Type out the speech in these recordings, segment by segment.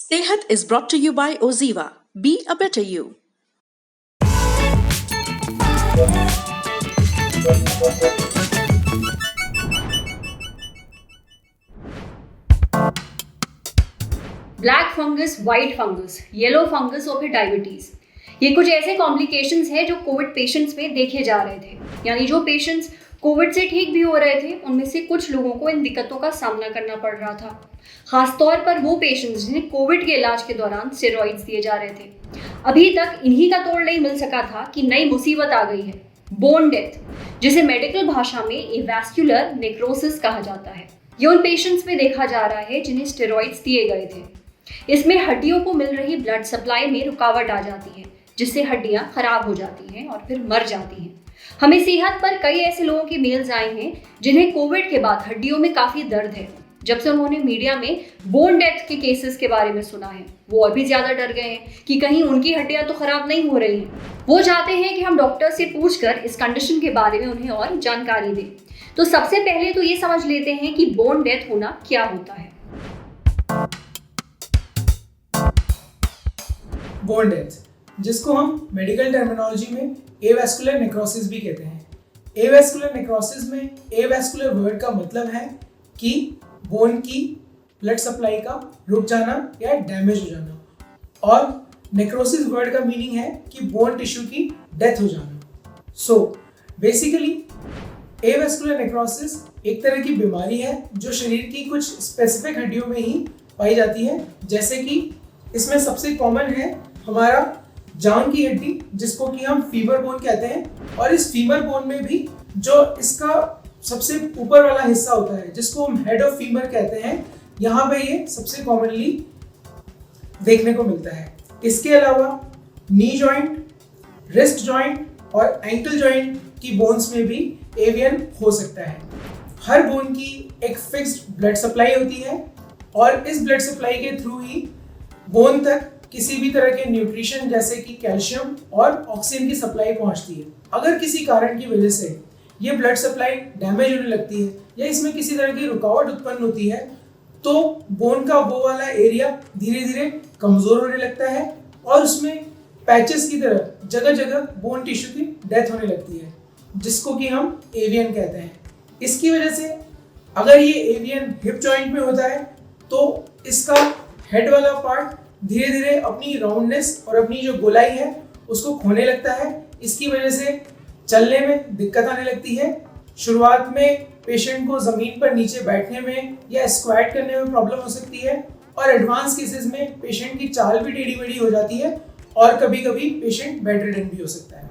Sehat is brought to you by Oziva. Be a better you. Black fungus, white fungus, yellow fungus और फिर diabetes, ये कुछ ऐसे complications हैं जो कोविड पेशेंट्स में देखे जा रहे थे। यानी जो पेशेंट्स कोविड से ठीक भी हो रहे थे, उनमें से कुछ लोगों को इन दिक्कतों का सामना करना पड़ रहा था। खासतौर पर वो पेशेंट्स जिन्हें कोविड के इलाज के दौरान स्टेरॉइड्स दिए जा रहे थे। अभी तक इन्हीं का तोड़ नहीं मिल सका था कि नई मुसीबत आ गई है, बोन डेथ, जिसे मेडिकल भाषा में एवास्कुलर नेक्रोसिस कहा जाता है। ये उन पेशेंट्स में देखा जा रहा है जिन्हें स्टेरॉइड्स दिए गए थे। इसमें हड्डियों को मिल रही ब्लड सप्लाई में रुकावट आ जाती है, जिससे हड्डियां खराब हो जाती हैं और फिर मर जाती हैं। हमें सेहत पर कई ऐसे लोगों की मेल्स आए हैं जिन्हें कोविड के बाद हड्डियों में काफी दर्द है। जब से उन्होंने मीडिया में बोन डेथ के केसेस के बारे में सुना है, वो और भी ज्यादा डर गए हैं कि कहीं उनकी हड्डियां तो खराब नहीं हो रही हैं। वो चाहते हैं कि हम डॉक्टर से पूछकर इस कंडीशन के बारे में उन्हें और जानकारी दें। तो सबसे पहले तो ये समझ लेते हैं कि बोन डेथ होना क्या होता है। बोन डेथ, जिसको हम मेडिकल टर्मिनोलॉजी में एवास्कुलर नेक्रोसिस भी कहते हैं। एवास्कुलर नेक्रोसिस में एवास्कुलर वर्ड का मतलब है कि बोन की ब्लड सप्लाई का रुक जाना या डैमेज हो जाना, और नेक्रोसिस वर्ड का मीनिंग है कि बोन टिश्यू की डेथ हो जाना। सो बेसिकली एवास्कुलर नेक्रोसिस एक तरह की बीमारी है जो शरीर की कुछ स्पेसिफिक हड्डियों में ही पाई जाती है। जैसे कि इसमें सबसे कॉमन है हमारा जांघ की हड्डी, जिसको कि हम फीमर बोन कहते हैं। और इस फीमर बोन में भी जो इसका सबसे ऊपर वाला हिस्सा होता है, जिसको हम हेड ऑफ फीमर कहते हैं, यहाँ पे ये सबसे कॉमनली देखने को मिलता है। इसके अलावा नी जॉइंट, रिस्ट जॉइंट और एंकल जॉइंट की बोन्स में भी एवियन हो सकता है। हर बोन की एक फिक्स्ड ब्लड सप्लाई होती है और इस ब्लड सप्लाई के थ्रू ही बोन तक किसी भी तरह के न्यूट्रिशन जैसे कि कैल्शियम और ऑक्सीजन की सप्लाई पहुंचती है। अगर किसी कारण की वजह से ये ब्लड सप्लाई डैमेज होने लगती है या इसमें किसी तरह की रुकावट उत्पन्न होती है, तो बोन का वो वाला एरिया धीरे धीरे कमजोर होने लगता है और उसमें पैचेस की तरह जगह जगह बोन टिश्यू की डेथ होने लगती है, जिसको कि हम एवियन कहते हैं। इसकी वजह से अगर ये एवियन हिप जॉइंट में होता है तो इसका हेड वाला पार्ट धीरे धीरे अपनी राउंडनेस और अपनी जो गोलाई है उसको खोने लगता है। इसकी वजह से चलने में दिक्कत आने लगती है। शुरुआत में पेशेंट को जमीन पर नीचे बैठने में या स्क्वाट करने में प्रॉब्लम हो सकती है, और एडवांस केसेस में पेशेंट की चाल भी टेढ़ी मेढ़ी हो जाती है और कभी कभी पेशेंट बेड रिडन भी हो सकता है।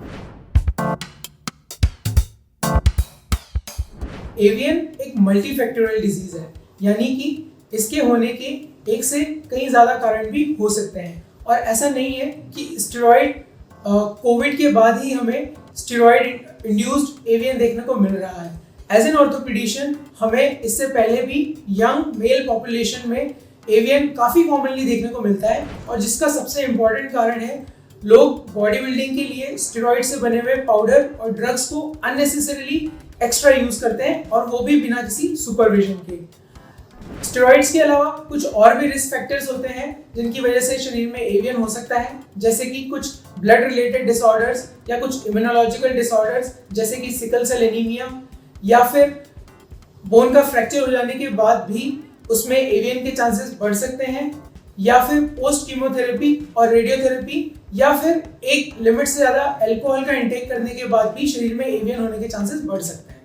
एवियन एक मल्टीफैक्टोरियल डिजीज है, यानी कि इसके होने के एक से कई ज़्यादा कारण भी हो सकते हैं। और ऐसा नहीं है कि स्टेरॉइड कोविड के बाद ही हमें स्टेरॉइड इंड्यूस्ड एवियन देखने को मिल रहा है। एज एन ऑर्थोपेडिशियन हमें इससे पहले भी यंग मेल पॉपुलेशन में एवियन काफ़ी कॉमनली देखने को मिलता है, और जिसका सबसे इम्पॉर्टेंट कारण है लोग बॉडी बिल्डिंग के लिए स्टेरॉइड से बने हुए पाउडर और ड्रग्स को अननेसेसरीली एक्स्ट्रा यूज़ करते हैं, और वो भी बिना किसी सुपरविजन के। स्टेरॉइड्स के अलावा कुछ और भी रिस्क फैक्टर्स होते हैं जिनकी वजह से शरीर में एवियन हो सकता है, जैसे कि कुछ ब्लड रिलेटेड डिसऑर्डर्स या कुछ इम्यूनोलॉजिकल डिसऑर्डर्स जैसे कि सिकल सेल एनीमिया, या फिर बोन का फ्रैक्चर हो जाने के बाद भी उसमें एवियन के चांसेस बढ़ सकते हैं, या फिर पोस्ट कीमोथेरेपी और रेडियोथेरेपी, या फिर एक लिमिट से ज़्यादा अल्कोहल का इंटेक करने के बाद भी शरीर में एवियन होने के चांसेस बढ़ सकते हैं।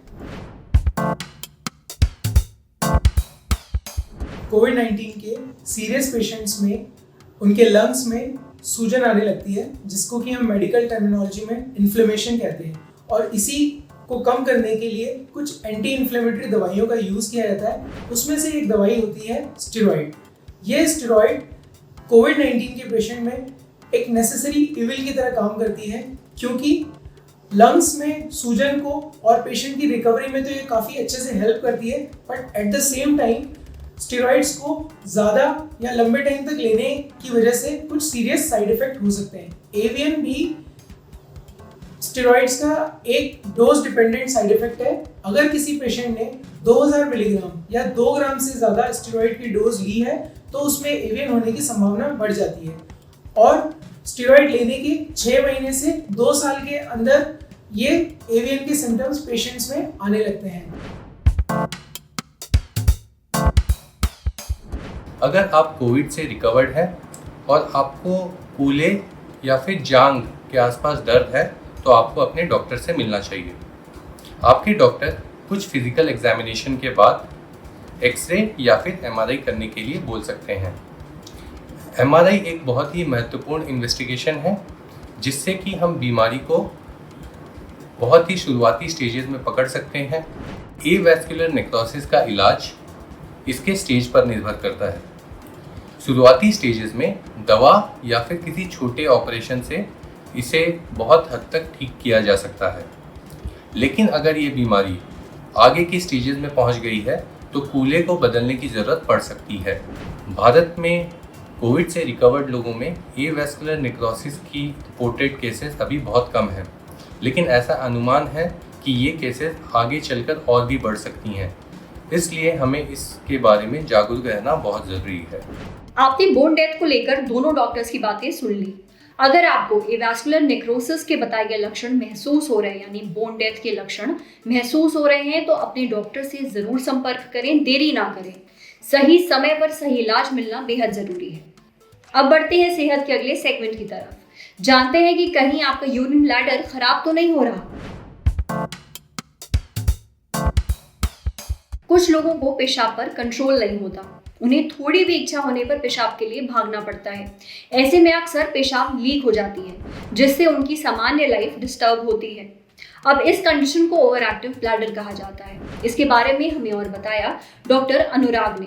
कोविड-19 के सीरियस पेशेंट्स में उनके लंग्स में सूजन आने लगती है, जिसको कि हम मेडिकल टर्मिनोलॉजी में इन्फ्लेमेशन कहते हैं, और इसी को कम करने के लिए कुछ एंटी इन्फ्लेमेटरी दवाइयों का यूज़ किया जाता है। उसमें से एक दवाई होती है स्टेरॉइड। ये स्टेरॉइड कोविड-19 के पेशेंट में एक नेसेसरी इविल की तरह काम करती है, क्योंकि लंग्स में सूजन को और पेशेंट की रिकवरी में तो ये काफ़ी अच्छे से हेल्प करती है, but at the same time steroids को ज़्यादा या लंबे टाइम तक लेने की वजह से कुछ सीरियस साइड इफेक्ट हो सकते हैं। एवियन भी स्टेरॉइड्स का एक डोज डिपेंडेंट साइड इफेक्ट है। अगर किसी पेशेंट ने 2000 मिलीग्राम या 2 ग्राम से ज़्यादा स्टेरॉइड की डोज ली है तो उसमें एवियन होने की संभावना बढ़ जाती है। और स्टेरॉइड लेने के 6 महीने से 2 साल के अंदर ये एवियन के सिम्टम्स पेशेंट्स में आने लगते हैं। अगर आप कोविड से रिकवर्ड हैं और आपको कूल्हे या फिर जांघ के आसपास दर्द है तो आपको अपने डॉक्टर से मिलना चाहिए। आपके डॉक्टर कुछ फिजिकल एग्जामिनेशन के बाद एक्सरे या फिर एमआरआई करने के लिए बोल सकते हैं। एमआरआई एक बहुत ही महत्वपूर्ण इन्वेस्टिगेशन है जिससे कि हम बीमारी को बहुत ही शुरुआती स्टेजेस में पकड़ सकते हैं। एवैस्कुलर नेक्रोसिस का इलाज इसके स्टेज पर निर्भर करता है। शुरुआती स्टेजेस में दवा या फिर किसी छोटे ऑपरेशन से इसे बहुत हद तक ठीक किया जा सकता है, लेकिन अगर ये बीमारी आगे की स्टेजेस में पहुंच गई है तो कूल्हे को बदलने की ज़रूरत पड़ सकती है। भारत में कोविड से रिकवर्ड लोगों में एवैस्कुलर नेक्रोसिस की रिपोर्टेड केसेस अभी बहुत कम हैं, लेकिन ऐसा अनुमान है कि ये केसेस आगे चलकर और भी बढ़ सकती हैं। इसलिए हमें इसके बारे में जागरूक रहना बहुत ज़रूरी है। आपने बोन डेथ को लेकर दोनों डॉक्टर्स की बातें सुन ली। अगर आपको एवैस्कुलर नेक्रोसिस के बताए गए लक्षण महसूस हो रहे हैं, यानी बोन डेथ के लक्षण महसूस हो रहे हैं, तो अपने डॉक्टर से ज़रूर संपर्क करें, देरी ना करें। सही समय पर सही इलाज मिलना बेहद ज़रूरी है। अब बढ़ते हैं सेहत के अगले सेगमेंट की तरफ। जानते हैं कि कहीं आपका यूरिन ब्लैडर खराब तो नहीं हो रहा। कुछ लोगों को पेशाब पर कंट्रोल नहीं होता, उन्हें थोड़ी भी इच्छा होने पर पेशाब के लिए भागना पड़ता है। ऐसे में अक्सर पेशाब लीक हो जाती है, जिससे उनकी सामान्य लाइफ डिस्टर्ब होती है। अब इस कंडीशन को ओवर एक्टिव ब्लैडर कहा जाता है। इसके बारे में हमें और बताया डॉक्टर अनुराग ने।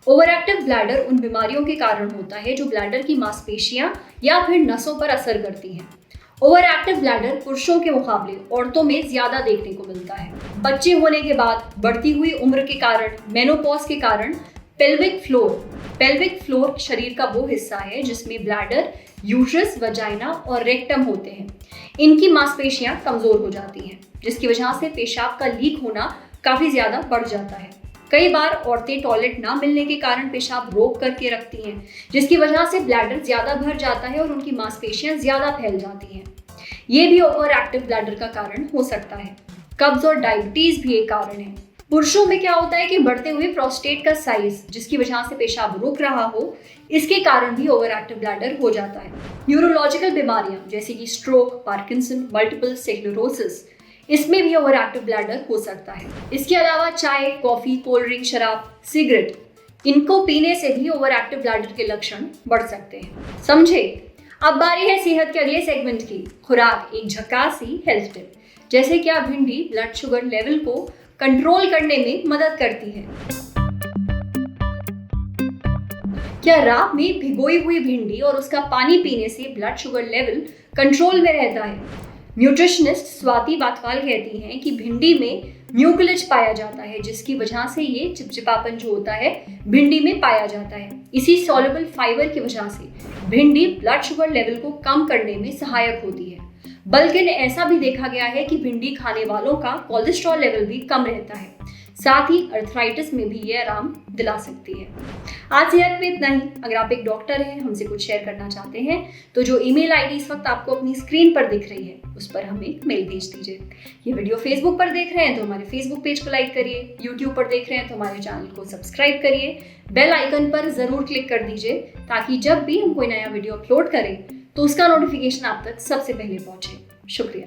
ओवर एक्टिव ब्लैडर उन बीमारियों के कारण होता है जो ब्लैडर की मांसपेशियां या फिर नसों पर असर करती हैं। ओवर एक्टिव ब्लैडर पुरुषों के मुकाबले औरतों में ज्यादा देखने को मिलता है। बच्चे होने के बाद, बढ़ती हुई उम्र के कारण, मेनोपॉज के कारण पेल्विक फ्लोर शरीर का वो हिस्सा है जिसमें ब्लैडर, यूट्रस, वजाइना और रेक्टम होते हैं। इनकी मांसपेशियां कमजोर हो जाती हैं, जिसकी वजह से पेशाब का लीक होना काफी ज्यादा बढ़ जाता है। कई बार औरतें टॉयलेट ना मिलने के कारण पेशाब रोक करके रखती हैं, जिसकी वजह से ब्लैडर ज्यादा भर जाता है और उनकी मांसपेशियां ज्यादा फैल जाती हैं। ये भी ओवर एक्टिव ब्लैडर का कारण हो सकता है। कब्ज और डायबिटीज भी एक कारण है। पुरुषों में क्या होता है कि बढ़ते हुए प्रोस्टेट का साइज, जिसकी वजह से पेशाब रुक रहा हो, इसके कारण भी ओवर एक्टिव ब्लैडर हो जाता है। न्यूरोलॉजिकल बीमारियां जैसे कि स्ट्रोक, पार्किंसन, मल्टीपल स्क्लेरोसिस, इसमें भी ओवर एक्टिव ब्लैडर हो सकता है। इसके अलावा चाय, कॉफी, कोल्ड ड्रिंक, शराब, सिगरेट, इनको पीने से भी ओवर एक्टिव ब्लैडर के लक्षण बढ़ सकते हैं। समझे? अब बारी है सेहत के अगले सेगमेंट की। खुराक एक झकासी हेल्थ टिप। जैसे क्या भिंडी ब्लड शुगर लेवल को कंट्रोल करने में मदद करती है। क्या रात में भिगोई हुई भिंडी और उसका पानी पीने से ब्लड शुगर लेवल कंट्रोल में रहता है? न्यूट्रिशनिस्ट स्वाति बातवाल कहती हैं कि भिंडी में म्यूकुलेज पाया जाता है, जिसकी वजह से ये चिपचिपापन जो होता है भिंडी में पाया जाता है। इसी सॉल्युबल फाइबर की वजह से भिंडी ब्लड शुगर लेवल को कम करने में सहायक होती है। बल्कि ऐसा भी देखा गया है कि भिंडी खाने वालों का कोलेस्ट्रॉल लेवल भी कम रहता है। साथ ही अर्थराइटिस में भी ये आराम दिला सकती है। आज सेहत में इतना ही। अगर आप एक डॉक्टर हैं, हमसे कुछ शेयर करना चाहते हैं, तो जो ईमेल आईडी इस वक्त आपको अपनी स्क्रीन पर दिख रही है, उस पर हमें मेल भेज दीजिए। ये वीडियो फेसबुक पर देख रहे हैं तो हमारे फेसबुक पेज को लाइक करिए, यूट्यूब पर देख रहे हैं तो हमारे चैनल को सब्सक्राइब करिए, बेल आइकन पर जरूर क्लिक कर दीजिए ताकि जब भी हम कोई नया वीडियो अपलोड करें तो उसका नोटिफिकेशन आप तक सबसे पहले पहुंचे। शुक्रिया।